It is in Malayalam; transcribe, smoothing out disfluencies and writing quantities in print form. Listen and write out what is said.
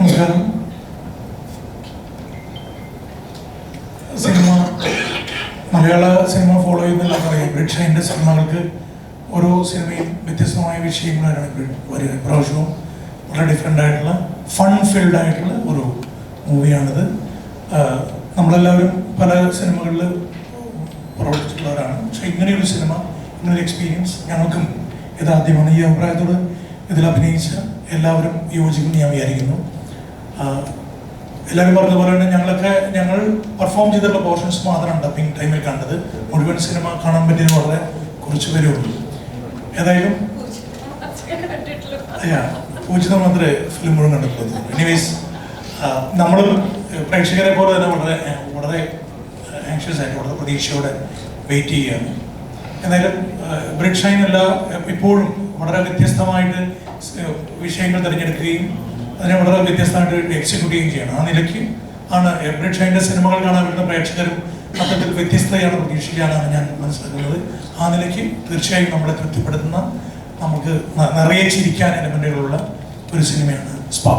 നമസ്കാരം. സിനിമ മലയാള സിനിമ ഫോളോ ചെയ്യുന്നില്ല പറയും. ബ്രിഡ്ഷൈൻ്റെ സിനിമകൾക്ക് ഓരോ സിനിമയും വ്യത്യസ്തമായ വിഷയങ്ങളാണ് വരിക. ഇപ്രാവശ്യവും വളരെ ഡിഫറെൻ്റ് ആയിട്ടുള്ള ഫൺ ഫീൽഡ് ആയിട്ടുള്ള ഒരു മൂവിയാണിത്. നമ്മളെല്ലാവരും പല സിനിമകളിൽ പ്രവർത്തിച്ചിട്ടുള്ളവരാണ്. പക്ഷേ ഇങ്ങനെയൊരു സിനിമ, ഇങ്ങനൊരു എക്സ്പീരിയൻസ് ഞങ്ങൾക്കും ഇതാദ്യമാണ്. ഈ അഭിപ്രായത്തോട് ഇതിൽ അഭിനയിച്ച എല്ലാവരും യോജിക്കുമെന്ന് ഞാൻ വിചാരിക്കുന്നു. എല്ലാവരും പറഞ്ഞ പോലെ തന്നെ ഞങ്ങൾ പെർഫോം ചെയ്തിട്ടുള്ള പോർഷൻസ് മാത്രമാണ് ഡബിങ് ടൈമിൽ കണ്ടത്. മുഴുവൻ സിനിമ കാണാൻ പറ്റിയത് വളരെ കുറച്ച് പേരേ ഉള്ളൂ. ഏതായാലും പൂജിതം മാത്രമേ ഫിലിം മുഴുവൻ കണ്ടിട്ടുള്ളൂ. എനിവേസ് നമ്മളും പ്രേക്ഷകരെ പോലെ തന്നെ വളരെ ആങ്ഷ്യസ് ആയിട്ട് വളരെ പ്രതീക്ഷയോടെ വെയിറ്റ് ചെയ്യുകയാണ്. എന്തായാലും ബ്രിഡ്ഷൈൻ ഇപ്പോഴും വളരെ വ്യത്യസ്തമായിട്ട് വിഷയങ്ങൾ തിരഞ്ഞെടുക്കുകയും അതിനെ വളരെ വ്യത്യസ്തമായിട്ട് എക്സിക്യൂട്ട് ചെയ്യുകയും ചെയ്യണം. ആ നിലയ്ക്ക് ആണ് ബ്രിഡ്ഷൈൻ്റെ സിനിമകൾ കാണാൻ വരുന്ന പ്രേക്ഷകരും അത്തരത്തിൽ വ്യത്യസ്തതയാണ് പ്രതീക്ഷിക്കുകയാണെന്ന് ഞാൻ മനസ്സിലാക്കുന്നത്. ആ നിലയ്ക്ക് തീർച്ചയായും നമ്മളെ തൃപ്തിപ്പെടുത്തുന്ന, നമുക്ക് നിറയെ ചിരിക്കാൻ എലമെൻറ്റുകളുള്ള ഒരു സിനിമയാണ് സ്പാ.